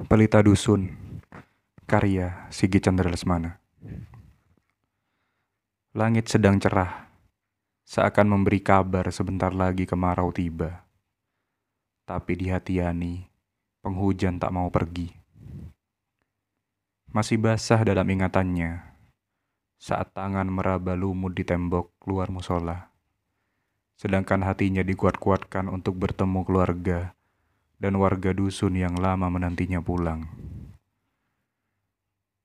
Pelita Dusun, karya Sigit Chandra Lesmana. Langit sedang cerah, seakan memberi kabar sebentar lagi kemarau tiba. Tapi di hati Yani, penghujan tak mau pergi. Masih basah dalam ingatannya, saat tangan meraba lumut di tembok luar musola. Sedangkan hatinya dikuat-kuatkan untuk bertemu keluarga dan warga dusun yang lama menantinya pulang.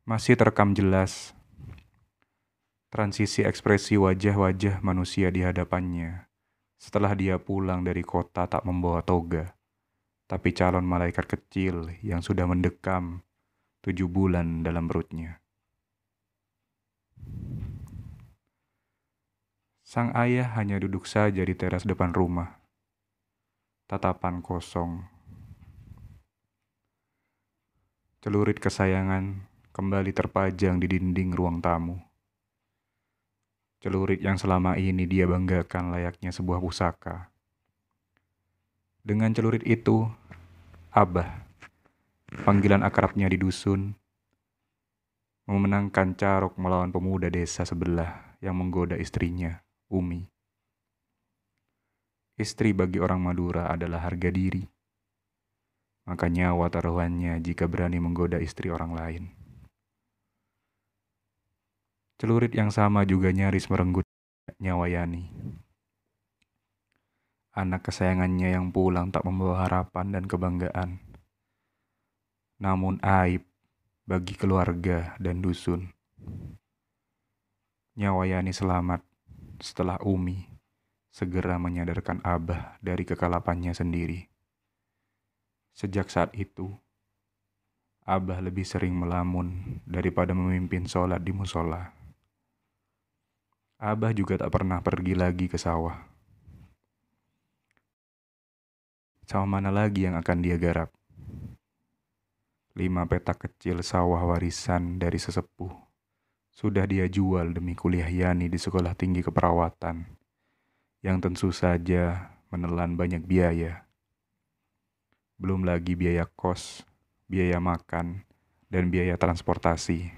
Masih terekam jelas transisi ekspresi wajah-wajah manusia di hadapannya setelah dia pulang dari kota tak membawa toga, tapi calon malaikat kecil yang sudah mendekam 7 bulan dalam perutnya. Sang ayah hanya duduk saja di teras depan rumah, tatapan kosong. Celurit kesayangan kembali terpajang di dinding ruang tamu. Celurit yang selama ini dia banggakan layaknya sebuah pusaka. Dengan celurit itu, Abah, panggilan akrabnya di dusun, memenangkan carok melawan pemuda desa sebelah yang menggoda istrinya, Umi. Istri bagi orang Madura adalah harga diri. Maka nyawa taruhannya jika berani menggoda istri orang lain. Celurit yang sama juga nyaris merenggut nyawa Yani. Anak kesayangannya yang pulang tak membawa harapan dan kebanggaan. Namun aib bagi keluarga dan dusun. Nyawa Yani selamat setelah Umi segera menyadarkan Abah dari kekalapannya sendiri. Sejak saat itu, Abah lebih sering melamun daripada memimpin sholat di musola. Abah juga tak pernah pergi lagi ke sawah. Sawah mana lagi yang akan dia garap? 5 petak kecil sawah warisan dari sesepuh sudah dia jual demi kuliah Yani di sekolah tinggi keperawatan, yang tentu saja menelan banyak biaya. Belum lagi biaya kos, biaya makan, dan biaya transportasi.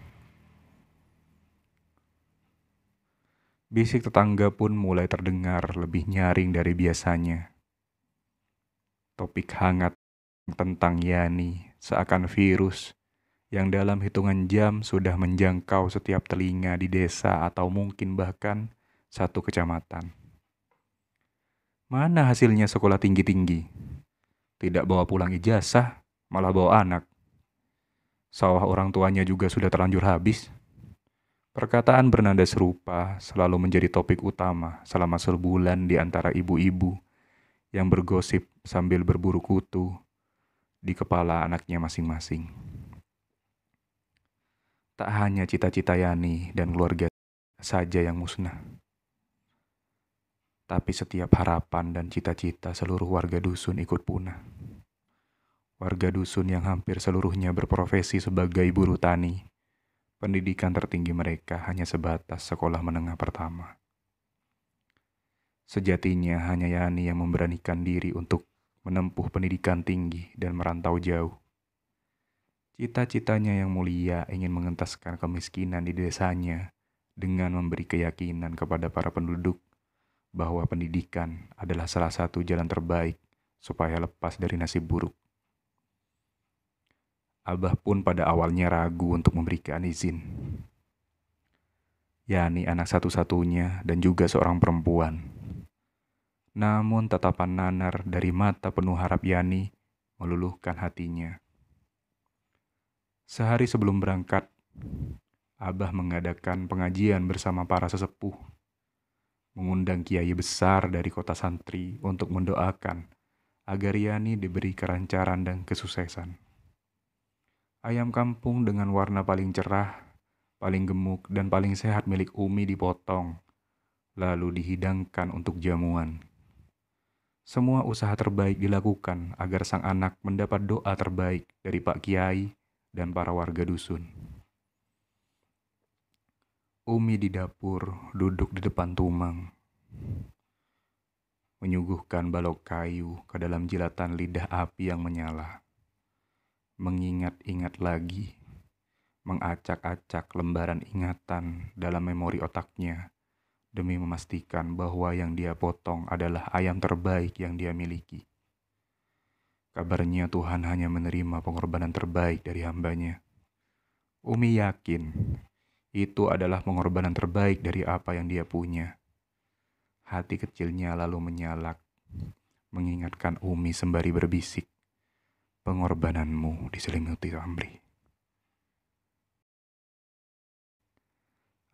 Bisik tetangga pun mulai terdengar lebih nyaring dari biasanya. Topik hangat tentang Yani seakan virus yang dalam hitungan jam sudah menjangkau setiap telinga di desa atau mungkin bahkan satu kecamatan. Mana hasilnya sekolah tinggi-tinggi? Tidak bawa pulang ijazah, malah bawa anak. Sawah orang tuanya juga sudah terlanjur habis. Perkataan bernada serupa selalu menjadi topik utama selama sebulan di antara ibu-ibu yang bergosip sambil berburu kutu di kepala anaknya masing-masing. Tak hanya cita-cita Yani dan keluarga saja yang musnah, tapi setiap harapan dan cita-cita seluruh warga dusun ikut punah. Warga dusun yang hampir seluruhnya berprofesi sebagai buruh tani. Pendidikan tertinggi mereka hanya sebatas sekolah menengah pertama. Sejatinya hanya Yani yang memberanikan diri untuk menempuh pendidikan tinggi dan merantau jauh. Cita-citanya yang mulia ingin mengentaskan kemiskinan di desanya dengan memberi keyakinan kepada para penduduk bahwa pendidikan adalah salah satu jalan terbaik supaya lepas dari nasib buruk. Abah pun pada awalnya ragu untuk memberikan izin. Yani anak satu-satunya dan juga seorang perempuan. Namun tatapan nanar dari mata penuh harap Yani meluluhkan hatinya. Sehari sebelum berangkat, Abah mengadakan pengajian bersama para sesepuh. Mengundang kiai besar dari kota santri untuk mendoakan agar Yani diberi kelancaran dan kesuksesan. Ayam kampung dengan warna paling cerah, paling gemuk, dan paling sehat milik Umi dipotong, lalu dihidangkan untuk jamuan. Semua usaha terbaik dilakukan agar sang anak mendapat doa terbaik dari Pak Kiai dan para warga dusun. Umi di dapur duduk di depan tumang, menyuguhkan balok kayu ke dalam jilatan lidah api yang menyala. mengingat-ingat lagi, mengacak-acak lembaran ingatan dalam memori otaknya demi memastikan bahwa yang dia potong adalah ayam terbaik yang dia miliki. Kabarnya Tuhan hanya menerima pengorbanan terbaik dari hambanya. Umi yakin itu adalah pengorbanan terbaik dari apa yang dia punya. Hati kecilnya lalu menyalak, mengingatkan Umi sembari berbisik, "Pengorbananmu diselimuti pamrih."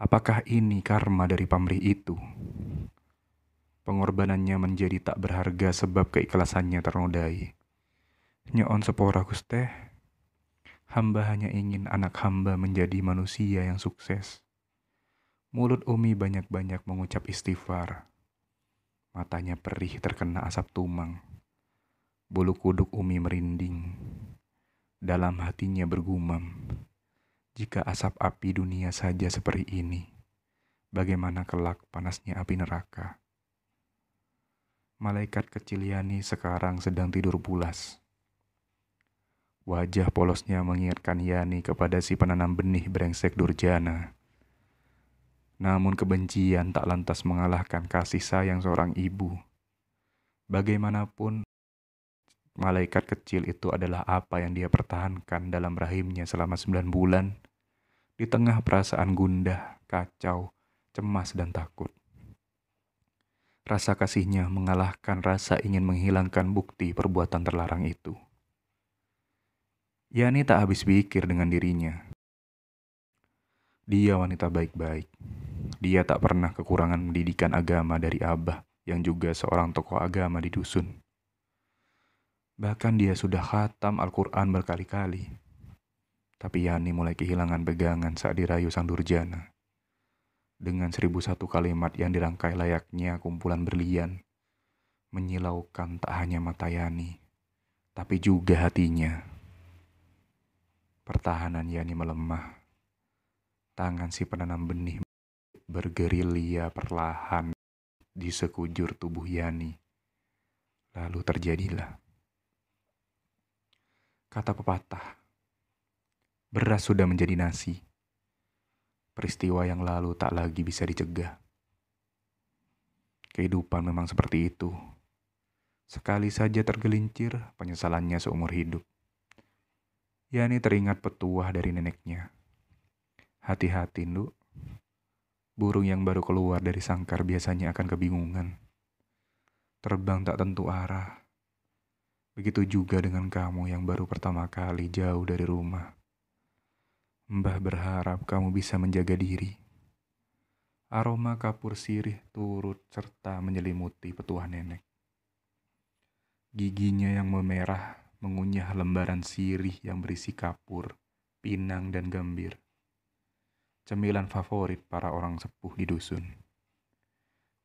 Apakah ini karma dari pamrih itu? Pengorbanannya menjadi tak berharga sebab keikhlasannya ternodai. Nyoon sepora Gusteh, hamba hanya ingin anak hamba menjadi manusia yang sukses. Mulut Umi banyak-banyak mengucap istighfar. Matanya perih terkena asap tumang. Bulu kuduk Umi merinding. Dalam hatinya bergumam, jika asap api dunia saja seperti ini, bagaimana kelak panasnya api neraka? Malaikat kecil Yani sekarang sedang tidur pulas. Wajah polosnya mengingatkan Yani kepada si penanam benih brengsek durjana. Namun kebencian tak lantas mengalahkan kasih sayang seorang ibu. Bagaimanapun, malaikat kecil itu adalah apa yang dia pertahankan dalam rahimnya selama 9 bulan, di tengah perasaan gundah, kacau, cemas, dan takut. Rasa kasihnya mengalahkan rasa ingin menghilangkan bukti perbuatan terlarang itu. Yani tak habis pikir dengan dirinya. Dia wanita baik-baik. Dia tak pernah kekurangan pendidikan agama dari abah yang juga seorang tokoh agama di dusun. Bahkan dia sudah khatam Al-Quran berkali-kali. Tapi Yani mulai kehilangan pegangan saat dirayu sang durjana. Dengan 1001 kalimat yang dirangkai layaknya kumpulan berlian, menyilaukan tak hanya mata Yani, tapi juga hatinya. Pertahanan Yani melemah. Tangan si penanam benih bergerilya perlahan di sekujur tubuh Yani. Lalu terjadilah. Kata pepatah, beras sudah menjadi nasi. Peristiwa yang lalu tak lagi bisa dicegah. Kehidupan memang seperti itu. Sekali saja tergelincir, penyesalannya seumur hidup. Yani teringat petuah dari neneknya. Hati-hati, Nduk. Burung yang baru keluar dari sangkar biasanya akan kebingungan. Terbang tak tentu arah. Begitu juga dengan kamu yang baru pertama kali jauh dari rumah. Mbah berharap kamu bisa menjaga diri. Aroma kapur sirih turut serta menyelimuti petuah nenek. Giginya yang memerah mengunyah lembaran sirih yang berisi kapur, pinang, dan gambir. Cemilan favorit para orang sepuh di dusun.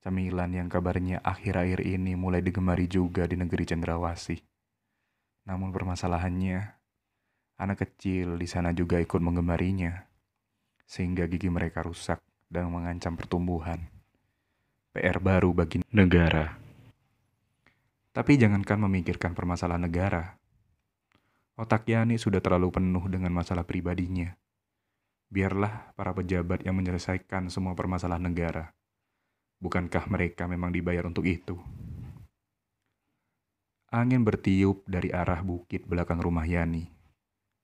Cemilan yang kabarnya akhir-akhir ini mulai digemari juga di negeri Cendrawasih. Namun permasalahannya, anak kecil di sana juga ikut menggemarinya, sehingga gigi mereka rusak dan mengancam pertumbuhan. PR baru bagi negara. Tapi jangankan memikirkan permasalahan negara. Otak Yani sudah terlalu penuh dengan masalah pribadinya. Biarlah para pejabat yang menyelesaikan semua permasalahan negara. Bukankah mereka memang dibayar untuk itu? Angin bertiup dari arah bukit belakang rumah Yani.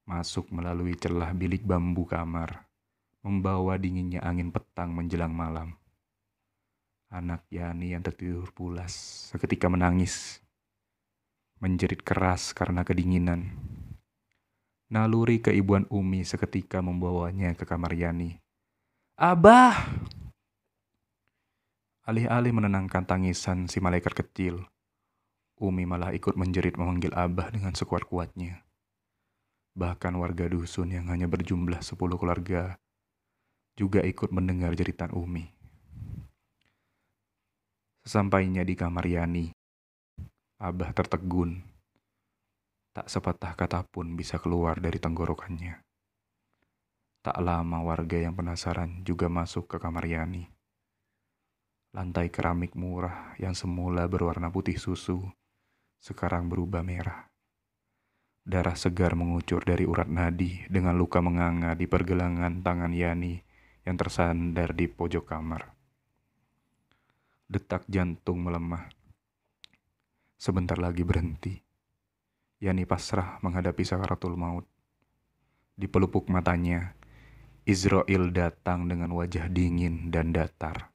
Masuk melalui celah bilik bambu kamar. Membawa dinginnya angin petang menjelang malam. Anak Yani yang tertidur pulas seketika menangis. Menjerit keras karena kedinginan. Naluri keibuan Umi seketika membawanya ke kamar Yani. "Abah!" Alih-alih menenangkan tangisan si malaikat kecil, Umi malah ikut menjerit memanggil Abah dengan sekuat-kuatnya. Bahkan warga dusun yang hanya berjumlah 10 keluarga juga ikut mendengar jeritan Umi. Sesampainya di kamar Yani, Abah tertegun. Tak sepatah kata pun bisa keluar dari tenggorokannya. Tak lama warga yang penasaran juga masuk ke kamar Yani. Lantai keramik murah yang semula berwarna putih susu, sekarang berubah merah. Darah segar mengucur dari urat nadi dengan luka menganga di pergelangan tangan Yani yang tersandar di pojok kamar. Detak jantung melemah. Sebentar lagi berhenti. Yani pasrah menghadapi sakaratul maut. Di pelupuk matanya, Israel datang dengan wajah dingin dan datar.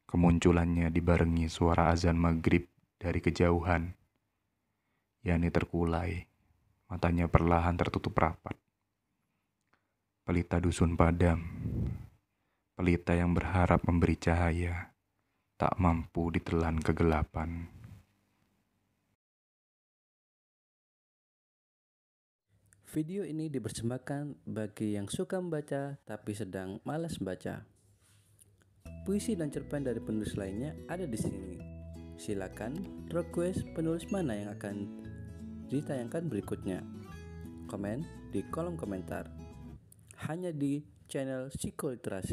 Kemunculannya dibarengi suara azan maghrib dari kejauhan. Yani terkulai, matanya perlahan tertutup rapat. Pelita dusun padam, pelita yang berharap memberi cahaya, tak mampu ditelan kegelapan. Video ini dipersembahkan bagi yang suka membaca tapi sedang malas membaca. Puisi dan cerpen dari penulis lainnya ada di sini. Silakan request penulis mana yang akan ditayangkan berikutnya. Komen di kolom komentar. Hanya di channel Psikoliterasi.